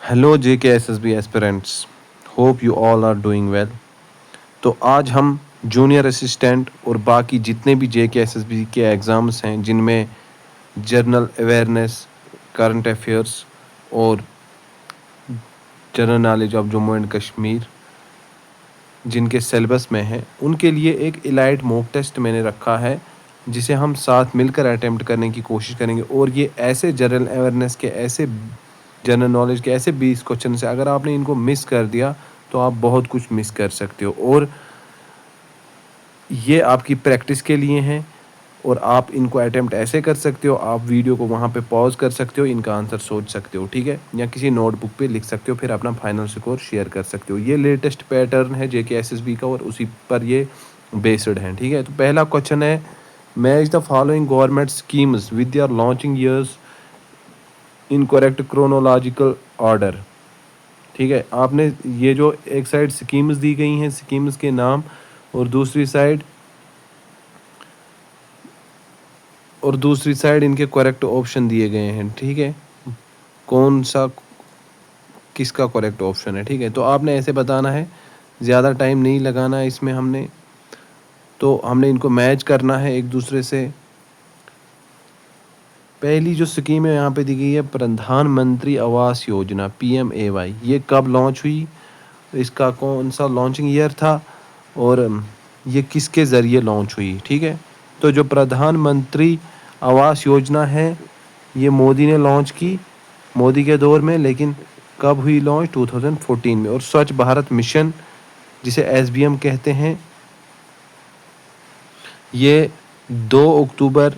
Hello JKSSB aspirants, hope you all are doing well. तो आज हम जूनियर असिस्टेंट और बाकी जितने भी JKSSB के एग्ज़ाम्स हैं जिनमें जनरल अवेयरनेस, करंट अफेयर्स और general knowledge of Jammu and Kashmir जिनके सिलेबस में है, उनके लिए एक इलाइट मॉक टेस्ट मैंने रखा है जिसे हम साथ मिलकर अटेम्प्ट करने की कोशिश करेंगे। और ये ऐसे जनरल अवेयरनेस के, ऐसे जनरल नॉलेज के ऐसे 20 क्वेश्चन है, अगर आपने इनको मिस कर दिया तो आप बहुत कुछ मिस कर सकते हो। और ये आपकी प्रैक्टिस के लिए हैं और आप इनको अटेम्प्ट ऐसे कर सकते हो, आप वीडियो को वहाँ पे पॉज कर सकते हो, इनका आंसर सोच सकते हो, ठीक है, या किसी नोटबुक पे लिख सकते हो, फिर अपना फाइनल स्कोर शेयर कर सकते हो। ये लेटेस्ट पैटर्न है JKSSB का और उसी पर ये बेस्ड है, ठीक है। तो पहला क्वेश्चन है, match the following government schemes with there launching years in correct chronological order. ठीक है, आपने ये जो एक साइड स्कीम्स दी गई हैं, स्कीम्स के नाम, और दूसरी साइड इनके करेक्ट ऑप्शन दिए गए हैं, ठीक है, कौन सा किसका करेक्ट ऑप्शन है, ठीक है। तो आपने ऐसे बताना है, ज़्यादा टाइम नहीं लगाना है इसमें हमने इनको मैच करना है एक दूसरे से। पहली जो स्कीम है यहाँ पे दी गई है प्रधानमंत्री आवास योजना PMAY, ये कब लॉन्च हुई, इसका कौन सा लॉन्चिंग ईयर था और ये किसके ज़रिए लॉन्च हुई, ठीक है। तो जो प्रधानमंत्री आवास योजना है ये मोदी ने लॉन्च की, मोदी के दौर में, लेकिन कब हुई लॉन्च, 2014 में। और स्वच्छ भारत मिशन जिसे SBM कहते हैं, ये 2 अक्टूबर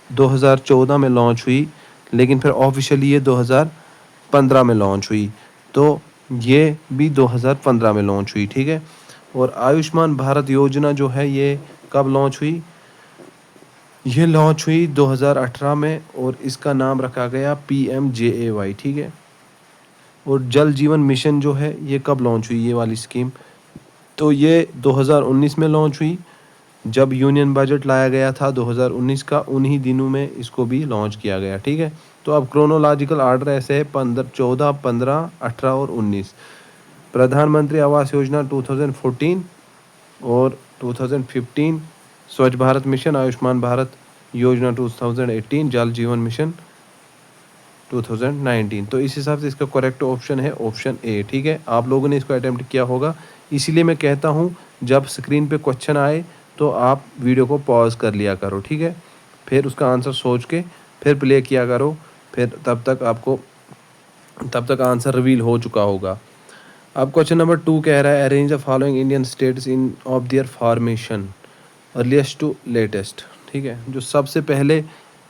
2014 में लॉन्च हुई, लेकिन फिर ऑफिशियली ये 2015 में लॉन्च हुई। तो ये भी 2015 में लॉन्च हुई, ठीक है। और आयुष्मान भारत योजना जो है ये कब लॉन्च हुई, ये लॉन्च हुई 2018 में और इसका नाम रखा गया PMJAY, ठीक है। और जल जीवन मिशन जो है ये कब लॉन्च हुई, ये वाली स्कीम, तो ये 2019 में लॉन्च हुई, जब यूनियन बजट लाया गया था 2019 का, उन्हीं दिनों में इसको भी लॉन्च किया गया, ठीक है। तो अब क्रोनोलॉजिकल ऑर्डर ऐसे है, 14, 15, 18 और 19। प्रधानमंत्री आवास योजना 2014 और 2015, स्वच्छ भारत मिशन, आयुष्मान भारत योजना 2018, जल जीवन मिशन 2019। तो इस हिसाब से इसका करेक्ट ऑप्शन है ऑप्शन ए, ठीक है। आप लोगों ने इसको अटेम्प्ट किया होगा, इसीलिए मैं कहता हूँ जब स्क्रीन पे क्वेश्चन आए तो आप वीडियो को पॉज कर लिया करो, ठीक है, फिर उसका आंसर सोच के फिर प्ले किया करो, फिर तब तक आंसर रिवील हो चुका होगा। अब क्वेश्चन नंबर 2 कह रहा है, arrange the following Indian states in of their formation earliest to latest, ठीक है। जो सबसे पहले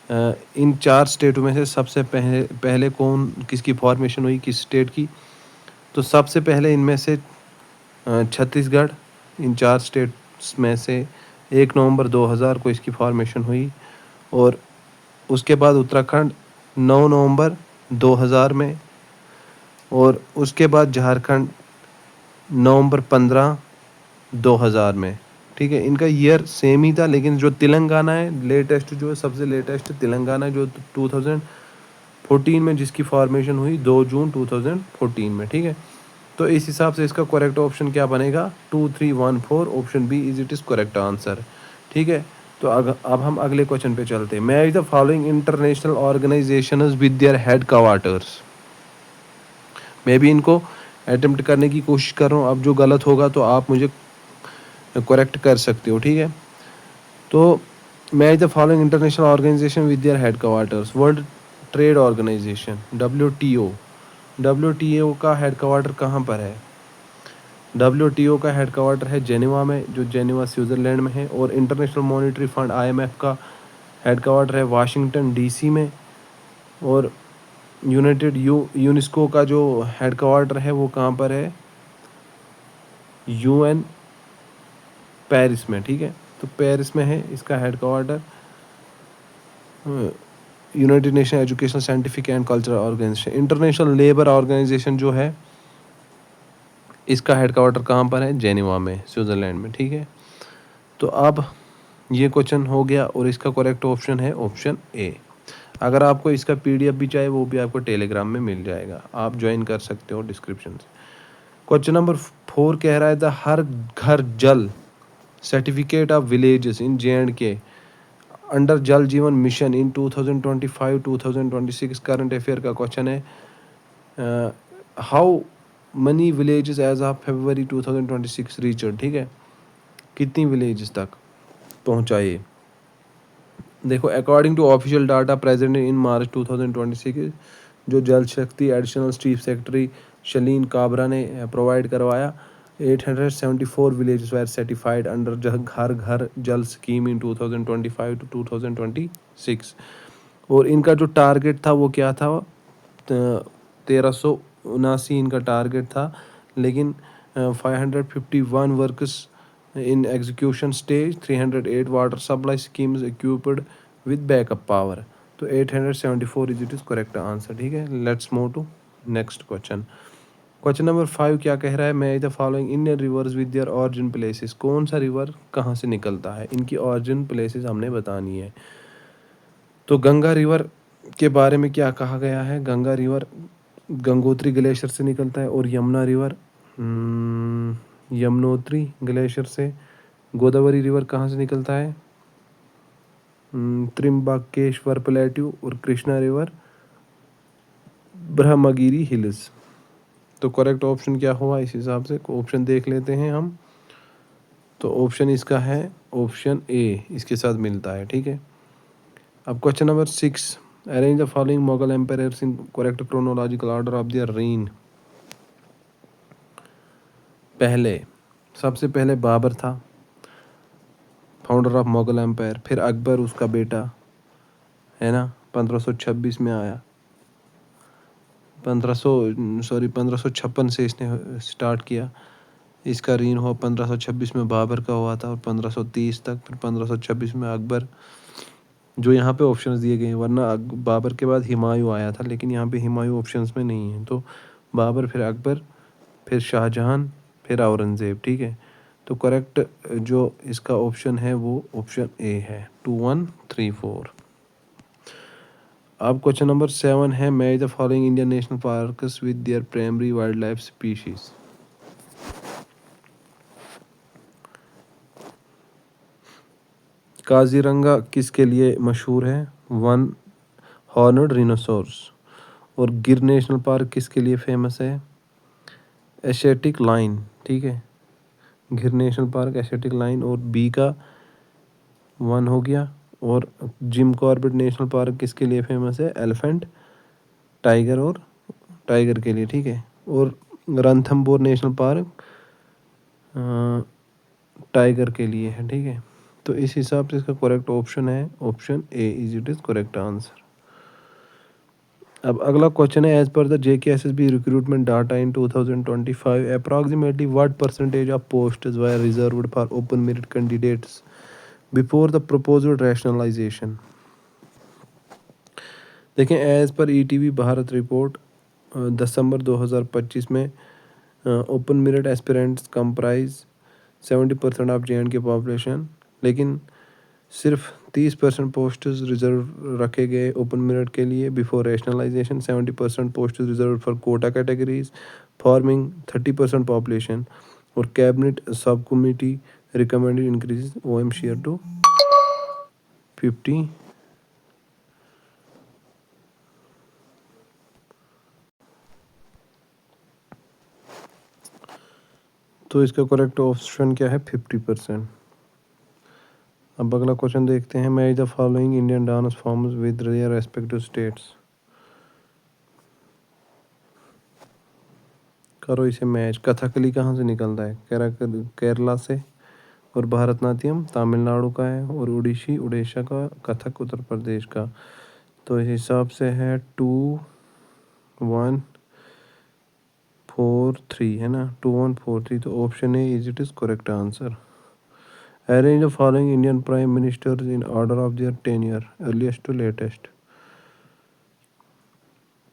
इन 4 स्टेटों में से सबसे पहले कौन किसकी फॉर्मेशन हुई, किस स्टेट की, तो सबसे पहले इनमें से छत्तीसगढ़, इन 4 स्टेट्स में से 1 नवंबर 2000 को इसकी फॉर्मेशन हुई। और उसके बाद उत्तराखंड 9 नवंबर 2000 में, और उसके बाद झारखंड नवंबर 15 2000 में, ठीक है। इनका ईयर सेम ही था, लेकिन जो तेलंगाना है लेटेस्ट, जो सबसे लेटेस्ट तेलंगाना जो 2014 में जिसकी फॉर्मेशन हुई 2 जून 2014 में, ठीक है। तो इस हिसाब से इसका करेक्ट ऑप्शन क्या बनेगा, 2, 3, 1, 4, option B is it is correct answer, ठीक है। तो अब हम अगले क्वेश्चन पे चलते हैं। Match the following international organisations with their head quarters. मैं भी इनको अटेम्प्ट करने की कोशिश कर रहा हूँ, अब जो गलत होगा तो आप मुझे करेक्ट कर सकते हो, ठीक है। तो match the following international organization with their head quarters. World trade organization WTO का हेड क्वार्टर कहाँ पर है, WTO का हेड क्वार्टर है जेनेवा में, जो जेनेवा स्विट्ज़रलैंड में है। और इंटरनेशनल मॉनेटरी फंड IMF का हेड क्वार्टर है वाशिंगटन DC में। और यूनेस्को का जो हेड क्वार्टर है वो कहाँ पर है, UN पेरिस में, ठीक है। तो पेरिस में है इसका head quarter. United nation educational scientific and cultural organization, international labour organization जो है इसका हेड क्वार्टर कहाँ पर है, जेनेवा में, स्विट्ज़रलैंड में, ठीक है। तो अब ये क्वेश्चन हो गया और इसका करेक्ट ऑप्शन है ऑप्शन ए। अगर आपको इसका PDF भी चाहिए वो भी आपको टेलीग्राम में मिल जाएगा, आप ज्वाइन कर सकते हो डिस्क्रिप्शन से। क्वेश्चन नंबर 4 कह रहा है the Har Ghar Jal certificate of villages in JNK under Jal Jeevan mission in 2025-2026 current affair का क्वेश्चन है। How many villages as of February 2026 reached, ठीक है, कितनी विलेजेस तक पहुंचाए। देखो according to official data present in March 2026 जो Jal Shakti additional chief secretary Shaleen Kabra ने प्रोवाइड करवाया, 874 विलेजेस वेर सर्टिफाइड अंडर घर घर जल स्कीम इन 2025 to 2026। और इनका जो टारगेट था वो क्या था, 1379 इनका टारगेट था, लेकिन 551 workers in execution stage, 308 water supply schemes equipped with backup power। तो 874 is it is correct answer, ठीक है। Let's move to next question. Question number 5 क्या कह रहा है, match the following Indian rivers with their origin places. कौन सा river कहाँ से निकलता है, इनकी ऑरिजिन प्लेसेस हमने बतानी है। तो गंगा रिवर के बारे में क्या कहा गया है, गंगा रिवर गंगोत्री ग्लेशियर से निकलता है, और यमुना रिवर यमुनोत्री ग्लेशियर से। गोदावरी रिवर कहाँ से निकलता है, त्रिम्बकेश्वर प्लेट्यू, और कृष्णा रिवर ब्रह्मगिरी हिल्स। तो करेक्ट ऑप्शन क्या हुआ, इस हिसाब से ऑप्शन देख लेते हैं हम। तो ऑप्शन इसका है ऑप्शन ए, इसके साथ मिलता है, ठीक है। अब question number 6, arrange the following Mughal empires in correct chronological order of their reign. पहले सबसे पहले बाबर था, फाउंडर ऑफ मुगल एम्पायर। फिर अकबर उसका बेटा है ना, 1526 में आया। 1556 से इसने स्टार्ट किया। इसका रीन हुआ 1526 में बाबर का हुआ था, और 1530 तक, फिर 1526 में अकबर। जो यहाँ पे ऑप्शंस दिए गए हैं, वरना बाबर के बाद हुमायूं आया था, लेकिन यहाँ पे हुमायूं ऑप्शंस में नहीं है। तो बाबर, फिर अकबर, फिर शाहजहां, फिर औरंगज़ेब, ठीक है। तो करेक्ट जो इसका ऑप्शन है वो ऑप्शन ए है, 2 1 3 4। अब क्वेश्चन नंबर 7 है, match the following Indian national parks with their primary wild life species. Kaziranga किसके लिए मशहूर है, वन हॉर्नड रिनोसोरस। और गिर नेशनल पार्क किसके लिए फेमस है, एशियाटिक लाइन, ठीक है। गिर नेशनल पार्क एशियाटिक लाइन, और बी का 1 हो गया। और जिम कॉर्बेट नेशनल पार्क किसके लिए फेमस है, एलिफेंट, टाइगर, और टाइगर के लिए, ठीक है। और रणथंबोर नेशनल पार्क टाइगर के लिए है, ठीक है। तो इस हिसाब से इसका करेक्ट ऑप्शन है option A, is it is correct answer. अब अगला क्वेश्चन है, as per the JKSSB recruitment data in 2025 approximately what percentage of posts were reserved for open merit candidates before the proposed rationalisation. देखें, as per ETV Bharat report December 2025 में open merit aspirants comprise 70% of JNK population, लेकिन सिर्फ 30% posts reserve रखे गए open merit के लिए before rationalisation. 70% posts reserve for quota categories forming 30% population. और cabinet sub committee recommended increase OM share to 50। तो इसका करेक्ट ऑप्शन क्या है, 50%। अब अगला क्वेश्चन देखते हैं, match the following Indian dance forms with their respective states. करो इसे मैच। कथकली कहाँ से निकलता है, केरला से। और भारतनाट्यम तमिलनाडु का है, और उड़ीसी उड़ीसा का, कथक उत्तर प्रदेश का। तो इस हिसाब से है 2 1 4 3 है ना, 2 1 4 3। तो option A is it is correct answer. Arrange the following Indian prime ministers in order of their tenure earliest to latest.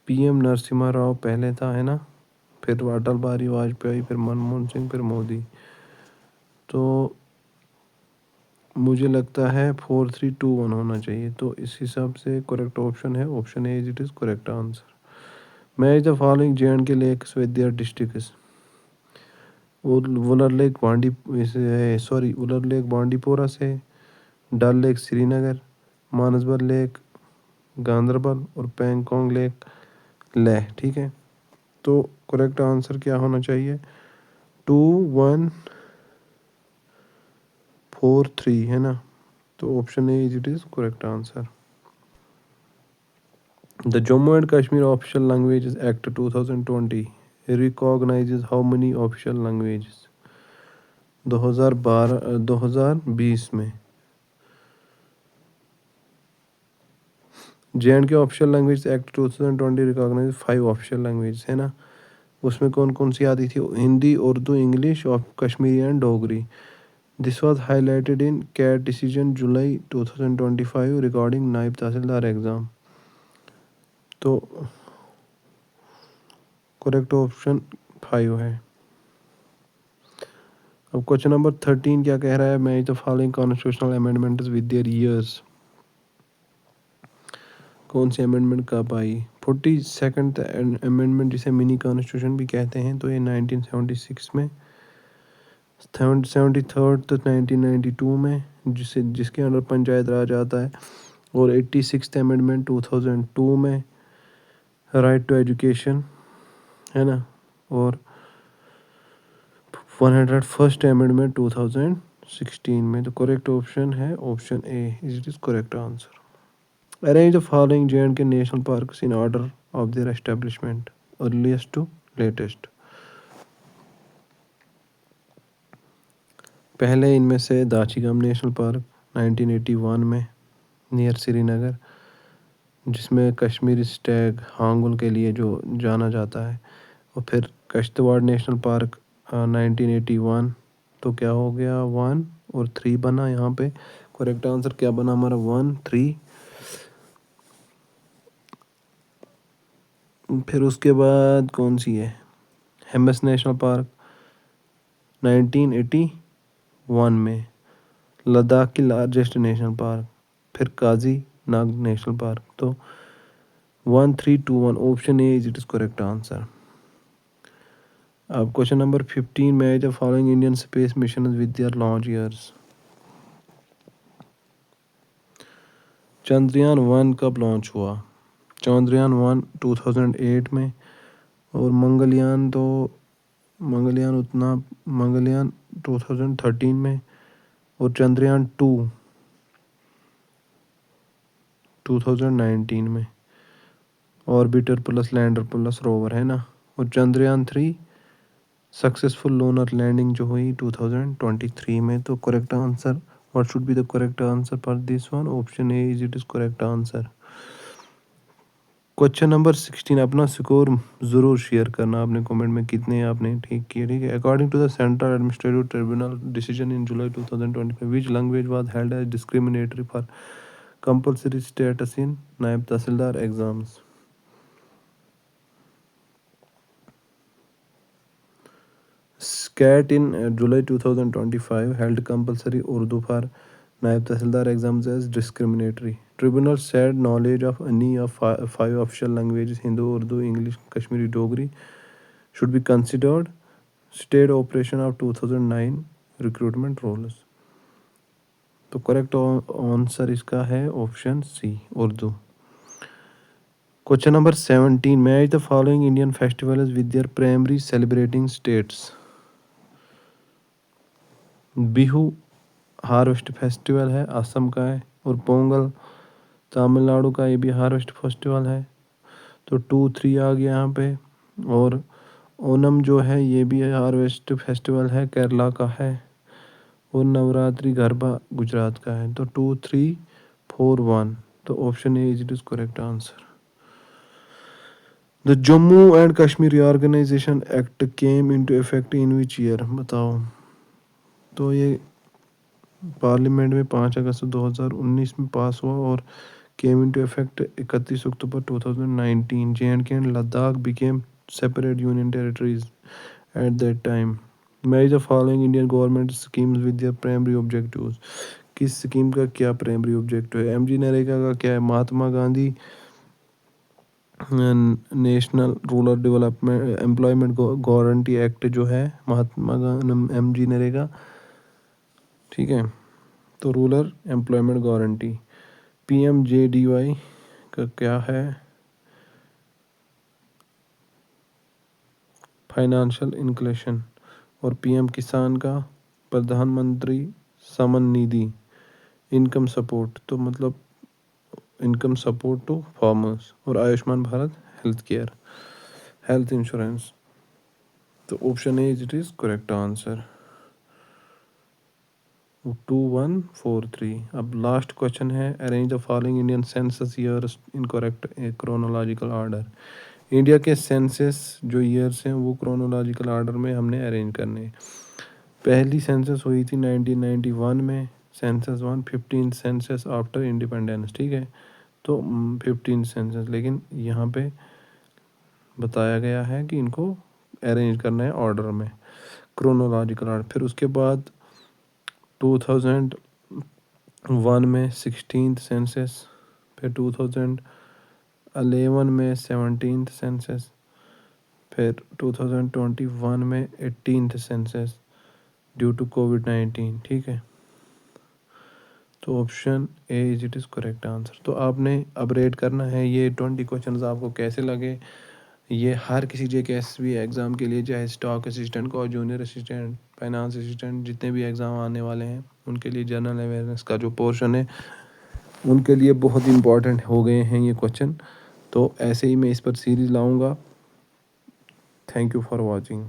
PM Narasimha Rao पहले था, है ना, फिर अटल बिहारी वाजपेयी, फिर मनमोहन सिंह, फिर मोदी। तो मुझे लगता है 4321 होना चाहिए, तो इस हिसाब से करेक्ट ऑप्शन है option A, it is correct answer. Match the following JNK lakes with their districts. Wular lake Wular lake Bandipora से, डल लेक श्रीनगर, मानसबल लेक गांदरबल और पैंगोंग लेक लेह। ठीक है, तो करेक्ट आंसर क्या होना चाहिए? 2143 है ना, तो option A is it is correct answer. The Jammu and Kashmir official languages act 2020 recognizes how many official languages? 2020 में JNK official language act 2020 recognize 5 official language है ना। उसमें कौन कौन सी आती थी? हिंदी, उर्दू, इंग्लिश और Kashmiri and Dogri. This was highlighted in CAT decision July 2025 regarding Naib Tehsildar exam. तो करेक्ट ऑप्शन 5 है। अब क्वेश्चन नंबर 13 क्या कह रहा है? Match the following constitutional amendments with their years. कौन सी अमेंडमेंट कब आई? 42nd अमेंडमेंट, जिसे मिनी कॉन्स्टिट्यूशन भी कहते हैं, तो ये 1976 में। 73rd तो 1992 में, जिसके अंडर पंचायत राज आता है। और 86th अमेंडमेंट 2002 में, राइट टू एजुकेशन है ना। और 101st अमेंडमेंट 2016 में। तो करेक्ट ऑप्शन है option A, is is correct answer. Arrange the following JNK national parks in order of their establishment, earliest to latest. पहले इनमें से दाचीगम नेशनल पार्क 1981 में नियर श्रीनगर, जिसमें कश्मीरी स्टैग हांगुल के लिए जो जाना जाता है। और फिर कश्तवाड़ नेशनल पार्क 1981, तो क्या हो गया 1 और 3 बना यहाँ पे। करेक्ट आंसर क्या बना हमारा? 1 3। फिर उसके बाद कौन सी है? हेमस नेशनल पार्क 1981 में, लद्दाख की लार्जेस्ट नेशनल पार्क। फिर काजी नाग नेशनल पार्क। तो 1321 option A is it is correct answer. अब क्वेश्चन नंबर 15 में, the following Indian space mission with their launch years. Chandrayaan 1 कब लॉन्च हुआ? चंद्रयान 1 2008 में। और मंगलयान 2013 में। और चंद्रयान 2 2019 में। Orbiter plus lander plus rover है ना। और चंद्रयान 3 सक्सेसफुल लूनर लैंडिंग जो हुई 2023 में। तो correct answer, what should be the correct answer for this one? Option A is it is correct answer. Question number 16, अपना स्कोर ज़रूर शेयर करना आपने कमेंट में कितने आपने ठीक किए। ठीक है, according to the central administrative tribunal decision in July 2025 which language was held as discriminatory for compulsory status in Naib Tehsildar exams. SCAT in July 2025 held compulsory Urdu for Naib Tahsildar exams as discriminatory. Tribunal said knowledge of any of five official languages, Hindu, Urdu, English, Kashmiri, Dogri, should be considered state operation of 2009 recruitment rules. तो correct answer इसका है option C, Urdu. Question number 17, match the following Indian festivals with their primary celebrating states. Bihu harvest festival है, असम का है। और पोंगल तमिलनाडु का, ये भी हार्वेस्ट फेस्टिवल है। तो 2 3 आ गया यहाँ पे। और ओनम जो है ये भी हार्वेस्ट फेस्टिवल है, केरला का है। और नवरात्रि गरबा गुजरात का है। तो 2 3 4 1, तो option A is it is correct answer. The Jammu and Kashmir reorganisation act came into effect in which year? बताओ। तो ये पार्लियामेंट में 5 अगस्त 2019 में पास हुआ और came into effect 31 October 2019। JNK and Ladakh became separate union territories at that time. Match the following Indian government schemes with their primary objectives. किस scheme का क्या प्राइमरी ऑब्जेक्टिव है? एमजी नरेगा का क्या है? Mahatma Gandhi national rural development employment guarantee act जो है, Mahatma Gandhi MG NREGA, ठीक है। तो रूरल एम्प्लॉयमेंट गारंटी। पीएमजेडीवाई का क्या है? Financial inclusion. और पीएम किसान का प्रधानमंत्री सम्मान निधि, इनकम सपोर्ट, तो मतलब इनकम सपोर्ट टू फार्मर्स। और Ayushman Bharat health care, health insurance. तो option A it is correct answer. 2143। अब लास्ट क्वेश्चन है, arrange the following Indian census years in correct chronological order. India के सेंसस जो ईयर्स हैं वो क्रोनोलॉजिकल ऑर्डर में हमने अरेंज करने हैं। पहली सेंसस हुई थी 1991 में, सेंसस 1। 15 सेंसस आफ्टर इंडिपेंडेंस, ठीक है। तो 15 सेंसस, लेकिन यहाँ पे बताया गया है कि इनको अरेंज करना है ऑर्डर में, क्रोनोलॉजिकल ऑर्डर। फिर उसके बाद 2001 में 16th सेंसस, फिर 2011 में 17th सेंसस, फिर 2021 में 18th सेंसस ड्यू टू कोविड-19, ठीक है। तो option A is it is correct answer. तो आपने अब रेट करना है ये 20 क्वेश्चंस आपको कैसे लगे। ये हर किसी जेकेएसबी एग्ज़ाम के लिए, चाहे स्टॉक असिस्टेंट को, जूनियर असिस्टेंट, फाइनेंस असिस्टेंट, जितने भी एग्ज़ाम आने वाले हैं उनके लिए जनरल अवेयरनेस का जो पोर्शन है उनके लिए बहुत इंपॉर्टेंट हो गए हैं ये क्वेश्चन। तो ऐसे ही मैं इस पर सीरीज़ लाऊंगा। Thank you for watching.